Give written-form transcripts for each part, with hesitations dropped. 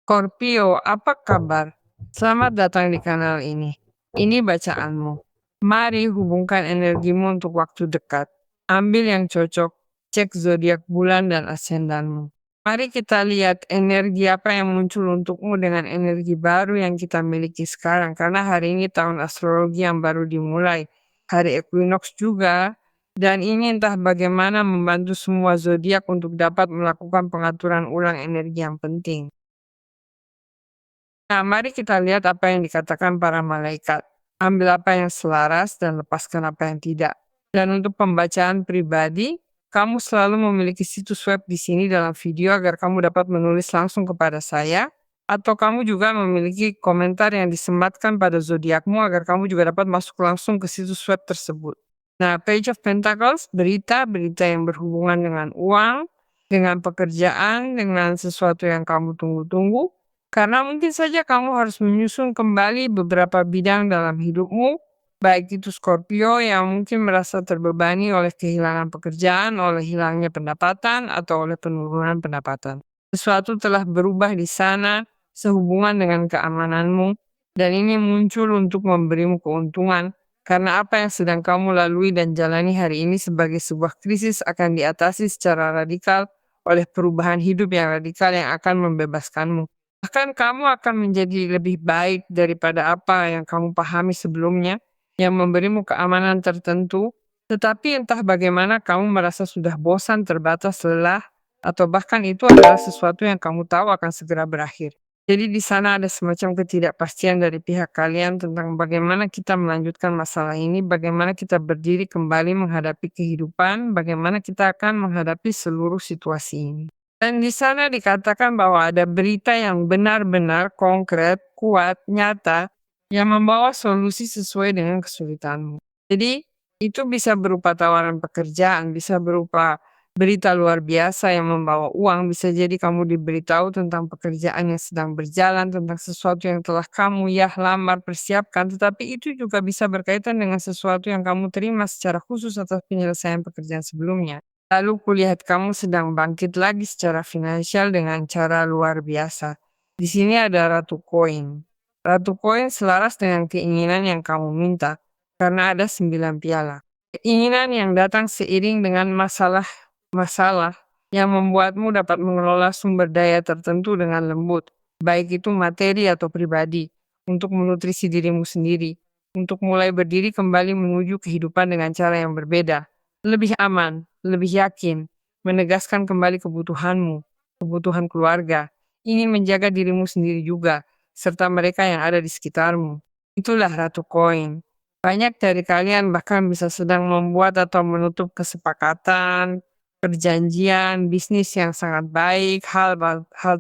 Scorpio, apa kabar? Selamat datang di kanal ini. Ini bacaanmu. Mari hubungkan energimu untuk waktu dekat. Ambil yang cocok, cek zodiak bulan dan ascendanmu. Mari kita lihat energi apa yang muncul untukmu dengan energi baru yang kita miliki sekarang. Karena hari ini tahun astrologi yang baru dimulai. Hari equinox juga. Dan ini entah bagaimana membantu semua zodiak untuk dapat melakukan pengaturan ulang energi yang penting. Nah, mari kita lihat apa yang dikatakan para malaikat. Ambil apa yang selaras dan lepaskan apa yang tidak. Dan untuk pembacaan pribadi, kamu selalu memiliki situs web di sini dalam video agar kamu dapat menulis langsung kepada saya. Atau kamu juga memiliki komentar yang disematkan pada zodiakmu agar kamu juga dapat masuk langsung ke situs web tersebut. Nah, Page of Pentacles, berita-berita yang berhubungan dengan uang, dengan pekerjaan, dengan sesuatu yang kamu tunggu-tunggu. Karena mungkin saja kamu harus menyusun kembali beberapa bidang dalam hidupmu, baik itu Scorpio yang mungkin merasa terbebani oleh kehilangan pekerjaan, oleh hilangnya pendapatan, atau oleh penurunan pendapatan. Sesuatu telah berubah di sana sehubungan dengan keamananmu, dan ini muncul untuk memberimu keuntungan, karena apa yang sedang kamu lalui dan jalani hari ini sebagai sebuah krisis akan diatasi secara radikal oleh perubahan hidup yang radikal yang akan membebaskanmu. Bahkan kamu akan menjadi lebih baik daripada apa yang kamu pahami sebelumnya, yang memberimu keamanan tertentu, tetapi entah bagaimana kamu merasa sudah bosan, terbatas, lelah, atau bahkan itu adalah sesuatu yang kamu tahu akan segera berakhir. Jadi di sana ada semacam ketidakpastian dari pihak kalian tentang bagaimana kita melanjutkan masalah ini, bagaimana kita berdiri kembali menghadapi kehidupan, bagaimana kita akan menghadapi seluruh situasi ini. Dan di sana dikatakan bahwa ada berita yang benar-benar konkret, kuat, nyata, yang membawa solusi sesuai dengan kesulitanmu. Jadi, itu bisa berupa tawaran pekerjaan, bisa berupa berita luar biasa yang membawa uang, bisa jadi kamu diberitahu tentang pekerjaan yang sedang berjalan, tentang sesuatu yang telah kamu lamar, persiapkan, tetapi itu juga bisa berkaitan dengan sesuatu yang kamu terima secara khusus atas penyelesaian pekerjaan sebelumnya. Lalu kulihat kamu sedang bangkit lagi secara finansial dengan cara luar biasa. Di sini ada Ratu Koin. Ratu Koin selaras dengan keinginan yang kamu minta, karena ada 9 piala. Keinginan yang datang seiring dengan masalah yang membuatmu dapat mengelola sumber daya tertentu dengan lembut, baik itu materi atau pribadi, untuk menutrisi dirimu sendiri, untuk mulai berdiri kembali menuju kehidupan dengan cara yang berbeda, lebih aman, lebih yakin, menegaskan kembali kebutuhanmu, kebutuhan keluarga, ingin menjaga dirimu sendiri juga, serta mereka yang ada di sekitarmu. Itulah Ratu Koin. Banyak dari kalian bahkan bisa sedang membuat atau menutup kesepakatan, perjanjian, bisnis yang sangat baik, hal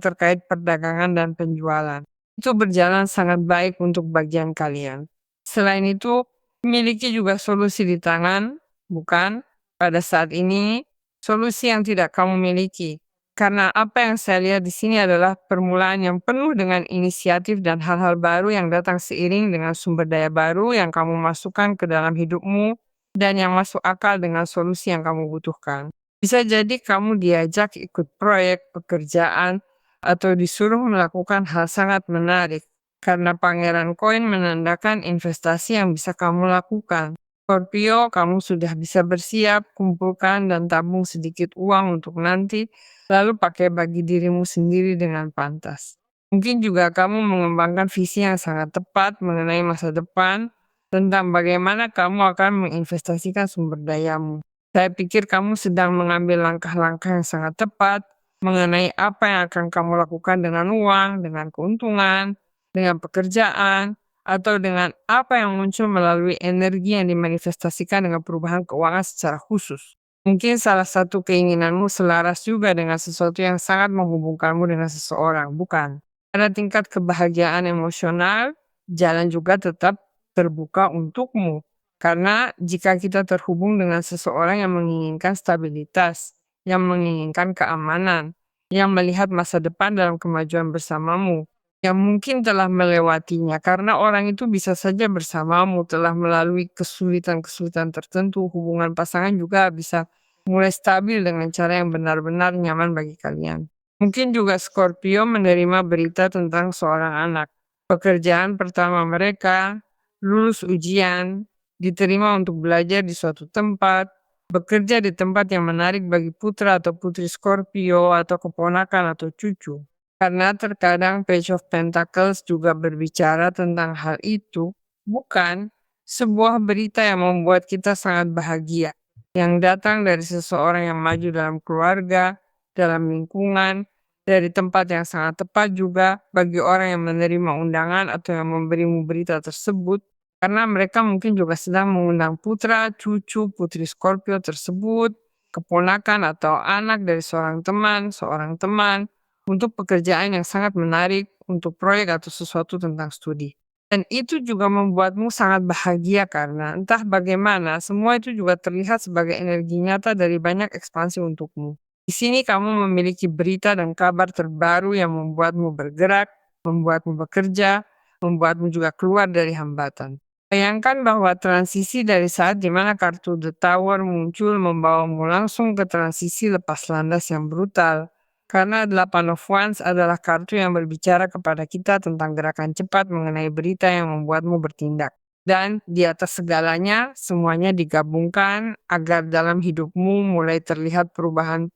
terkait perdagangan dan penjualan. Itu berjalan sangat baik untuk bagian kalian. Selain itu, memiliki juga solusi di tangan, bukan? Pada saat ini, solusi yang tidak kamu miliki. Karena apa yang saya lihat di sini adalah permulaan yang penuh dengan inisiatif dan hal-hal baru yang datang seiring dengan sumber daya baru yang kamu masukkan ke dalam hidupmu dan yang masuk akal dengan solusi yang kamu butuhkan. Bisa jadi kamu diajak ikut proyek, pekerjaan, atau disuruh melakukan hal sangat menarik. Karena Pangeran Koin menandakan investasi yang bisa kamu lakukan. Scorpio, kamu sudah bisa bersiap, kumpulkan dan tabung sedikit uang untuk nanti, lalu pakai bagi dirimu sendiri dengan pantas. Mungkin juga kamu mengembangkan visi yang sangat tepat mengenai masa depan, tentang bagaimana kamu akan menginvestasikan sumber dayamu. Saya pikir kamu sedang mengambil langkah-langkah yang sangat tepat mengenai apa yang akan kamu lakukan dengan uang, dengan keuntungan, dengan pekerjaan, atau dengan apa yang muncul melalui energi yang dimanifestasikan dengan perubahan keuangan secara khusus. Mungkin salah satu keinginanmu selaras juga dengan sesuatu yang sangat menghubungkanmu dengan seseorang, bukan? Pada tingkat kebahagiaan emosional, jalan juga tetap terbuka untukmu. Karena jika kita terhubung dengan seseorang yang menginginkan stabilitas, yang menginginkan keamanan, yang melihat masa depan dalam kemajuan bersamamu, yang mungkin telah melewatinya karena orang itu bisa saja bersamamu telah melalui kesulitan-kesulitan tertentu, hubungan pasangan juga bisa mulai stabil dengan cara yang benar-benar nyaman bagi kalian. Mungkin juga Scorpio menerima berita tentang seorang anak. Pekerjaan pertama mereka, lulus ujian, diterima untuk belajar di suatu tempat, bekerja di tempat yang menarik bagi putra atau putri Scorpio atau keponakan atau cucu. Karena terkadang Page of Pentacles juga berbicara tentang hal itu, bukan sebuah berita yang membuat kita sangat bahagia, yang datang dari seseorang yang maju dalam keluarga, dalam lingkungan, dari tempat yang sangat tepat juga bagi orang yang menerima undangan atau yang memberimu berita tersebut, karena mereka mungkin juga sedang mengundang putra, cucu, putri Scorpio tersebut, keponakan atau anak dari seorang teman, untuk pekerjaan yang sangat menarik, untuk proyek atau sesuatu tentang studi. Dan itu juga membuatmu sangat bahagia karena entah bagaimana semua itu juga terlihat sebagai energi nyata dari banyak ekspansi untukmu. Di sini kamu memiliki berita dan kabar terbaru yang membuatmu bergerak, membuatmu bekerja, membuatmu juga keluar dari hambatan. Bayangkan bahwa transisi dari saat dimana kartu The Tower muncul membawamu langsung ke transisi lepas landas yang brutal. Karena Delapan of Wands adalah kartu yang berbicara kepada kita tentang gerakan cepat mengenai berita yang membuatmu bertindak. Dan di atas segalanya, semuanya digabungkan agar dalam hidupmu mulai terlihat perubahan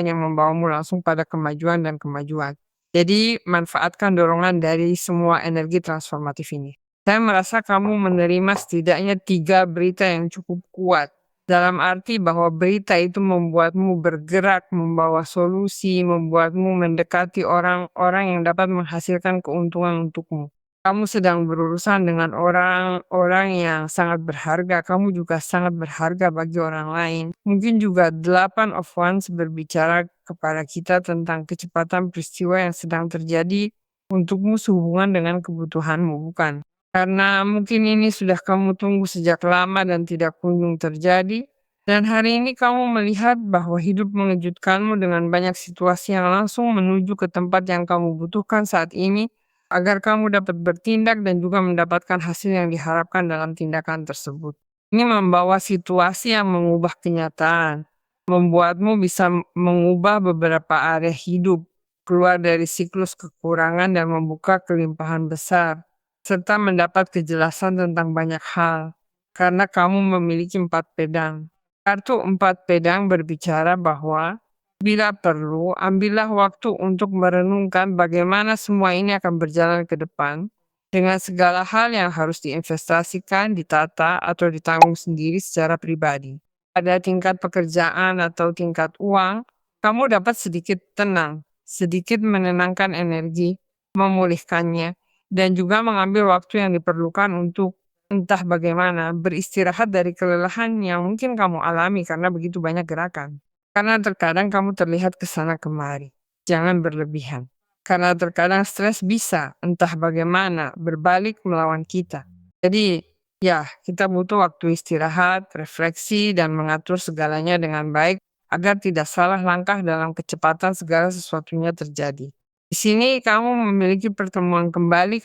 yang membawamu langsung pada kemajuan dan kemajuan. Jadi, manfaatkan dorongan dari semua energi transformatif ini. Saya merasa kamu menerima setidaknya 3 berita yang cukup kuat. Dalam arti bahwa berita itu membuatmu bergerak, membawa solusi, membuatmu mendekati orang-orang yang dapat menghasilkan keuntungan untukmu. Kamu sedang berurusan dengan orang-orang yang sangat berharga, kamu juga sangat berharga bagi orang lain. Mungkin juga Delapan of Wands berbicara kepada kita tentang kecepatan peristiwa yang sedang terjadi untukmu sehubungan dengan kebutuhanmu, bukan? Karena mungkin ini sudah kamu tunggu sejak lama dan tidak kunjung terjadi, dan hari ini kamu melihat bahwa hidup mengejutkanmu dengan banyak situasi yang langsung menuju ke tempat yang kamu butuhkan saat ini, agar kamu dapat bertindak dan juga mendapatkan hasil yang diharapkan dalam tindakan tersebut. Ini membawa situasi yang mengubah kenyataan, membuatmu bisa mengubah beberapa area hidup, keluar dari siklus kekurangan dan membuka kelimpahan besar serta mendapat kejelasan tentang banyak hal, karena kamu memiliki 4 pedang. Kartu 4 pedang berbicara bahwa bila perlu, ambillah waktu untuk merenungkan bagaimana semua ini akan berjalan ke depan, dengan segala hal yang harus diinvestasikan, ditata, atau ditanggung sendiri secara pribadi. Pada tingkat pekerjaan atau tingkat uang, kamu dapat sedikit tenang, sedikit menenangkan energi, memulihkannya, dan juga mengambil waktu yang diperlukan untuk entah bagaimana beristirahat dari kelelahan yang mungkin kamu alami karena begitu banyak gerakan. Karena terkadang kamu terlihat ke sana kemari. Jangan berlebihan. Karena terkadang stres bisa entah bagaimana berbalik melawan kita. Jadi ya, kita butuh waktu istirahat, refleksi, dan mengatur segalanya dengan baik agar tidak salah langkah dalam kecepatan segala sesuatunya terjadi. Di sini kamu memiliki pertemuan kembali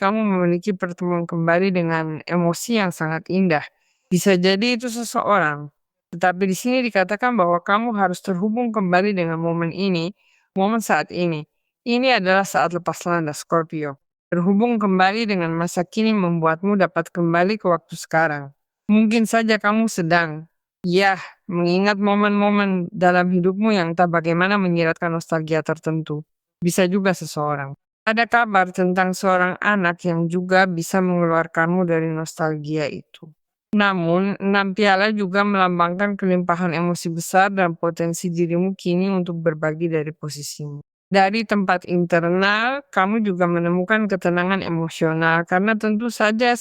dengan emosi yang sangat indah. Bisa jadi itu seseorang, tetapi di sini dikatakan bahwa kamu harus terhubung kembali dengan momen ini, momen saat ini. Ini adalah saat lepas landas Scorpio. Terhubung kembali dengan masa kini membuatmu dapat kembali ke waktu sekarang. Mungkin saja kamu sedang, ya, mengingat momen-momen dalam hidupmu yang tak bagaimana menyiratkan nostalgia tertentu. Bisa juga seseorang. Ada kabar tentang seorang anak yang juga bisa mengeluarkanmu dari nostalgia itu. Namun, 6 piala juga melambangkan kelimpahan emosi besar dan potensi dirimu kini untuk berbagi dari posisimu. Dari tempat internal, kamu juga menemukan ketenangan emosional karena tentu saja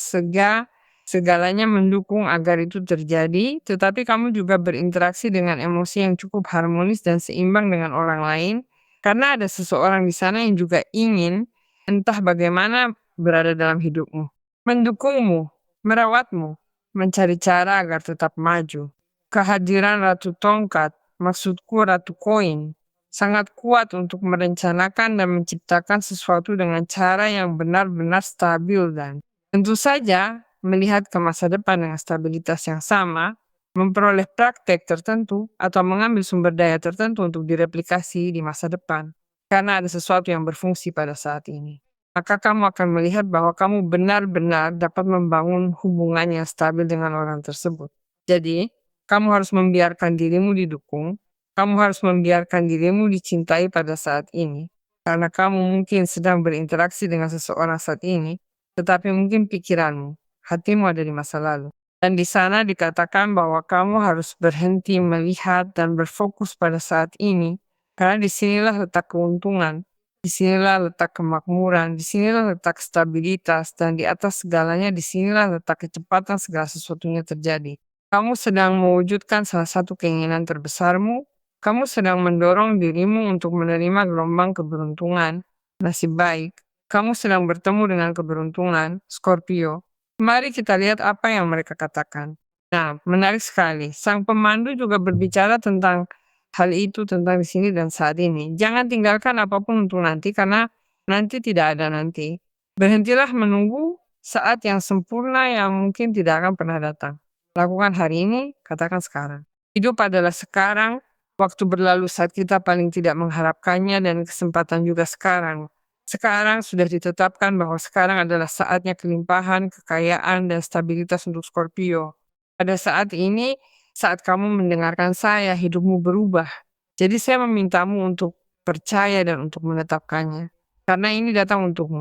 segalanya mendukung agar itu terjadi, tetapi kamu juga berinteraksi dengan emosi yang cukup harmonis dan seimbang dengan orang lain karena ada seseorang di sana yang juga ingin entah bagaimana berada dalam hidupmu, mendukungmu, merawatmu, mencari cara agar tetap maju. Kehadiran Ratu Tongkat, maksudku Ratu Koin, sangat kuat untuk merencanakan dan menciptakan sesuatu dengan cara yang benar-benar stabil dan tentu saja melihat ke masa depan dengan stabilitas yang sama, memperoleh praktek tertentu atau mengambil sumber daya tertentu untuk direplikasi di masa depan. karena ada sesuatu yang berfungsi pada saat ini. Maka kamu akan melihat bahwa kamu benar-benar dapat membangun hubungan yang stabil dengan orang tersebut. Jadi, kamu harus membiarkan dirimu didukung, kamu harus membiarkan dirimu dicintai pada saat ini, karena kamu mungkin sedang berinteraksi dengan seseorang saat ini, tetapi mungkin pikiranmu, hatimu ada di masa lalu. Dan di sana dikatakan bahwa kamu harus berhenti melihat dan berfokus pada saat ini, karena disinilah letak keuntungan, disinilah letak kemakmuran, disinilah letak stabilitas, dan di atas segalanya disinilah letak kecepatan segala sesuatunya terjadi. Kamu sedang mewujudkan salah satu keinginan terbesarmu, kamu sedang mendorong dirimu untuk menerima gelombang keberuntungan, nasib baik. Kamu sedang bertemu dengan keberuntungan, Scorpio. Mari kita lihat apa yang mereka katakan. Nah, menarik sekali. Sang pemandu juga berbicara tentang hal itu, tentang di sini dan saat ini. Jangan tinggalkan apapun untuk nanti, karena nanti tidak ada nanti. Berhentilah menunggu saat yang sempurna yang mungkin tidak akan pernah datang. Lakukan hari ini, katakan sekarang. Hidup adalah sekarang, waktu berlalu saat kita paling tidak mengharapkannya, dan kesempatan juga sekarang. Sekarang sudah ditetapkan bahwa sekarang adalah saatnya kelimpahan, kekayaan, dan stabilitas untuk Scorpio. Pada saat ini, saat kamu mendengarkan saya, hidupmu berubah. Jadi saya memintamu untuk percaya dan untuk menetapkannya. Karena ini datang untukmu.